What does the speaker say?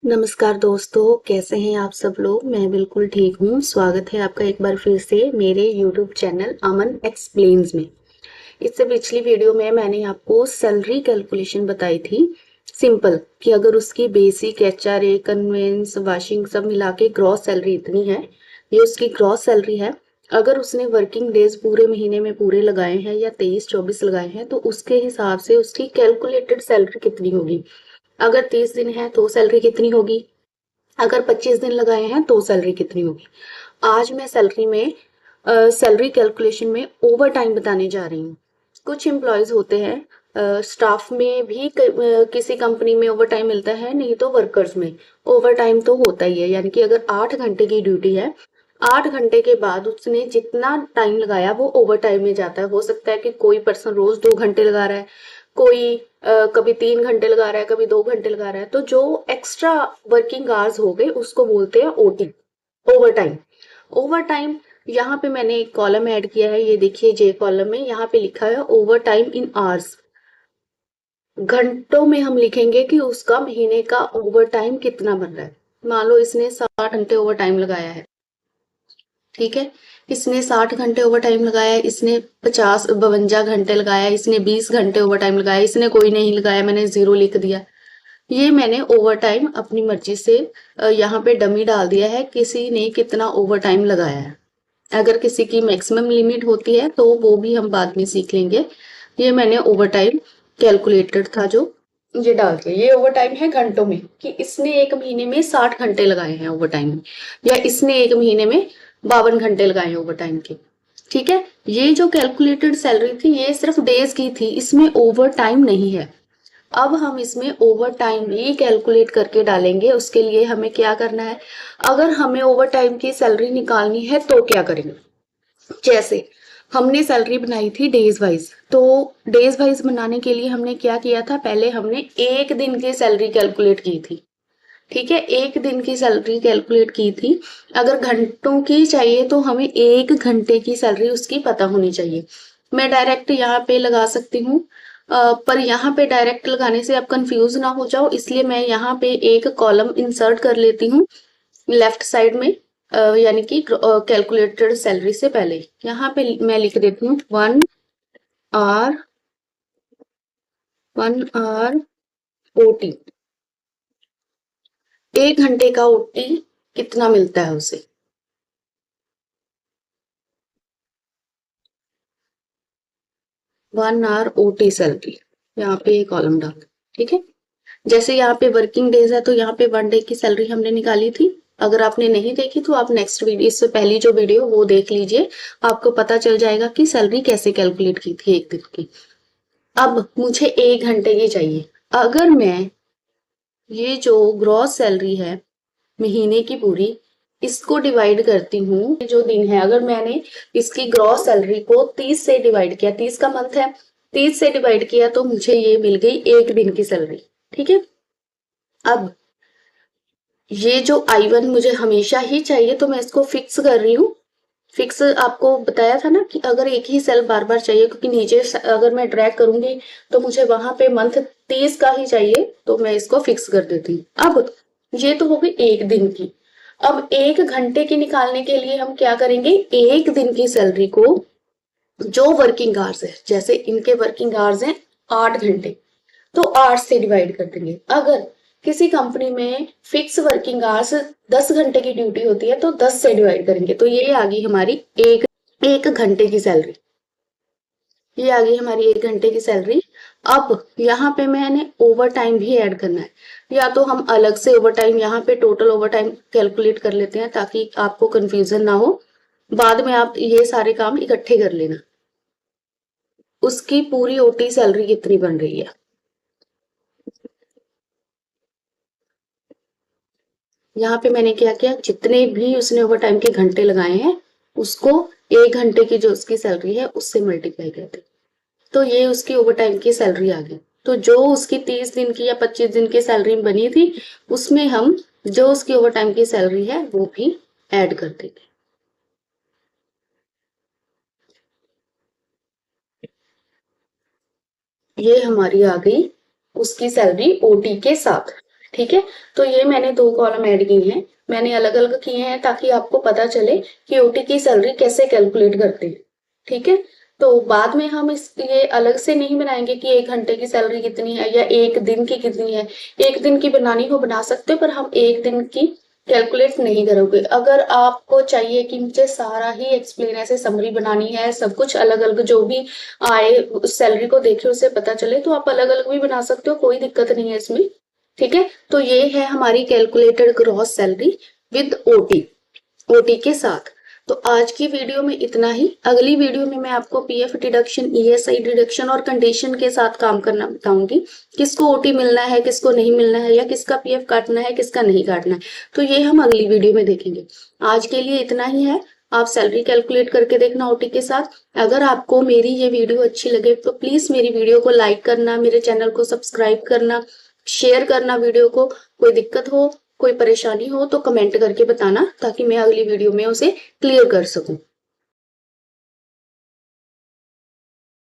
नमस्कार दोस्तों, कैसे हैं आप सब लोग। मैं बिल्कुल ठीक हूँ। स्वागत है आपका एक बार फिर से मेरे यूट्यूब चैनल अमन एक्सप्लेन्स में। इससे पिछली वीडियो में मैंने आपको सैलरी कैलकुलेशन बताई थी सिंपल, कि अगर उसकी बेसिक एचआरए कन्वेंस वाशिंग सब मिला के ग्रॉस सैलरी इतनी है, ये उसकी ग्रॉस सैलरी है। अगर उसने वर्किंग डेज पूरे महीने में पूरे लगाए हैं या 23-24 लगाए हैं तो उसके हिसाब से उसकी कैलकुलेटेड सैलरी कितनी होगी। अगर 30 दिन है तो सैलरी कितनी होगी, अगर 25 दिन लगाए हैं तो सैलरी कितनी होगी। आज मैं सैलरी में सैलरी कैलकुलेशन में ओवर टाइम बताने जा रही हूँ। कुछ एम्प्लॉयज होते हैं, स्टाफ में भी किसी कंपनी में ओवर टाइम मिलता है, नहीं तो वर्कर्स में ओवर टाइम तो होता ही है। यानी कि अगर 8 घंटे की ड्यूटी है, 8 घंटे के बाद उसने जितना टाइम लगाया वो ओवर टाइम में जाता है। हो सकता है कि कोई पर्सन रोज 2 घंटे लगा रहा है, कोई कभी 3 घंटे लगा रहा है, कभी 2 घंटे लगा रहा है। तो जो एक्स्ट्रा वर्किंग आवर्स हो गए उसको बोलते हैं OT, over time. Over time यहाँ पे मैंने एक कॉलम ऐड किया है, ये देखिए जे कॉलम में यहाँ पे लिखा है ओवर टाइम इन आवर्स। घंटों में हम लिखेंगे कि उसका महीने का ओवर टाइम कितना बन रहा है। मान लो इसने 60 घंटे ओवर टाइम लगाया है, ठीक है। इसने 60 घंटे ओवर टाइम लगाया, इसने 52 घंटे लगाया, इसने 20 घंटे ओवर टाइम लगाया, इसने कोई नहीं लगाया, मैंने जीरो लिख दिया। ये मैंने ओवर टाइम अपनी मर्जी से यहाँ पे डमी डाल दिया है, किसी ने कितना ओवर टाइम लगाया है। अगर किसी की मैक्सिमम लिमिट होती है तो वो भी हम बाद में सीख लेंगे। ये मैंने ओवर टाइम कैलकुलेटेड था जो ये डाल के, ये ओवर टाइम है घंटों में, कि इसने एक महीने में 60 घंटे लगाए हैं ओवर टाइम में, या इसने एक महीने में 52 घंटे लगाए हैं ओवर टाइम के। ठीक है। ये जो कैलकुलेटेड सैलरी थी ये सिर्फ डेज की थी, इसमें ओवर टाइम नहीं है। अब हम इसमें ओवर टाइम भी कैलकुलेट करके डालेंगे। उसके लिए हमें क्या करना है, अगर हमें ओवर टाइम की सैलरी निकालनी है तो क्या करेंगे। जैसे हमने सैलरी बनाई थी डेज वाइज, तो डेज वाइज बनाने के लिए हमने क्या किया था, पहले हमने एक दिन की सैलरी कैलकुलेट की थी। ठीक है, एक दिन की सैलरी कैलकुलेट की थी। अगर घंटों की चाहिए तो हमें 1 घंटे की सैलरी उसकी पता होनी चाहिए। मैं डायरेक्ट यहाँ पे लगा सकती हूँ, पर यहाँ पे डायरेक्ट लगाने से आप कंफ्यूज ना हो जाओ, इसलिए मैं यहाँ पे एक कॉलम इंसर्ट कर लेती हूँ लेफ्ट साइड में, यानी कि कैलकुलेटेड सैलरी से पहले यहाँ पे मैं लिख देती हूँ 1 आवर, 1 आवर ओटी। 1 घंटे का ओटी कितना मिलता है उसे। 1 आवर ओटी सैलरी, यहाँ पे ये कॉलम डाल। ठीक है। जैसे यहाँ पे वर्किंग डेज है तो यहाँ पे 1 डे की सैलरी हमने निकाली थी। अगर आपने नहीं देखी तो आप नेक्स्ट वीडियो, इससे पहली जो वीडियो वो देख लीजिए, आपको पता चल जाएगा कि सैलरी कैसे कैलकुलेट की थी एक दिन की। अब मुझे 1 घंटे की चाहिए। अगर मैं ये जो ग्रॉस सैलरी है महीने की पूरी, इसको डिवाइड करती हूँ, जो दिन है, अगर मैंने इसकी ग्रॉस सैलरी को 30 से डिवाइड किया, 30 का मंथ है, 30 से डिवाइड किया तो मुझे ये मिल गई एक दिन की सैलरी। ठीक है। अब ये जो I1 मुझे हमेशा ही चाहिए तो मैं इसको फिक्स कर रही हूँ। फिक्स आपको बताया था ना कि अगर एक ही सेल बार बार चाहिए, क्योंकि नीचे अगर मैं ड्रैग करूंगी तो मुझे वहां पे मंथ 30 का ही चाहिए, तो मैं इसको फिक्स कर देती हूँ। अब ये तो हो गई एक दिन की। अब 1 घंटे की निकालने के लिए हम क्या करेंगे, एक दिन की सैलरी को जो वर्किंग आवर्स है, जैसे इनके वर्किंग आवर्स हैं 8 घंटे, तो 8 से डिवाइड कर देंगे। अगर किसी कंपनी में फिक्स वर्किंग आवर्स 10 घंटे की ड्यूटी होती है तो 10 से डिवाइड करेंगे, तो ये आ गई हमारी एक एक घंटे की सैलरी। ये आ गई हमारी 1 घंटे की सैलरी। अब यहाँ पे मैंने ओवर टाइम भी ऐड करना है, या तो हम अलग से ओवर टाइम यहाँ पे टोटल ओवर टाइम कैलकुलेट कर लेते हैं ताकि आपको कंफ्यूजन ना हो, बाद में आप ये सारे काम इकट्ठे कर लेना। उसकी पूरी ओटी सैलरी कितनी बन रही है। यहाँ पे मैंने क्या किया, जितने भी उसने ओवर टाइम के घंटे लगाए हैं उसको 1 घंटे की जो उसकी सैलरी है उससे मल्टीप्लाई कर दे, तो ये उसकी ओवर टाइम की सैलरी आ गई। तो जो उसकी 30 दिन की या 25 दिन की सैलरी बनी थी उसमें हम जो उसकी ओवर टाइम की सैलरी है वो भी ऐड कर देंगे। ये हमारी आ गई उसकी सैलरी ओटी के साथ। ठीक है। तो ये मैंने 2 कॉलम ऐड किए हैं, मैंने अलग अलग किए हैं ताकि आपको पता चले कि ओटी की सैलरी कैसे कैलकुलेट करते हैं। ठीक है। तो बाद में हम इस ये अलग से नहीं बनाएंगे कि 1 घंटे की सैलरी कितनी है या 1 दिन की कितनी है। 1 दिन की बनानी हो बना सकते हो, पर हम 1 दिन की कैलकुलेट नहीं करोगे। अगर आपको चाहिए कि मुझे सारा ही एक्सप्लेन ऐसे समरी बनानी है, सब कुछ अलग अलग जो भी आए उस सैलरी को देखे उसे पता चले, तो आप अलग अलग भी बना सकते हो, कोई दिक्कत नहीं है इसमें। ठीक है। तो ये है हमारी calculated gross salary with OT, OT के साथ। तो आज की वीडियो में इतना ही। अगली वीडियो में मैं आपको पीएफ डिडक्शन, ईएसआई डिडक्शन और कंडीशन के साथ काम करना बताऊंगी। किसको ओटी मिलना है, किसको नहीं मिलना है, या किसका पीएफ काटना है, किसका नहीं काटना है, तो ये हम अगली वीडियो में देखेंगे। आज के लिए इतना ही है। आप सैलरी कैलकुलेट करके देखना ओटी के साथ। अगर आपको मेरी ये वीडियो अच्छी लगे तो प्लीज मेरी वीडियो को लाइक करना, मेरे चैनल को सब्सक्राइब करना, शेयर करना वीडियो को। कोई दिक्कत हो, कोई परेशानी हो तो कमेंट करके बताना ताकि मैं अगली वीडियो में उसे क्लियर कर सकूं।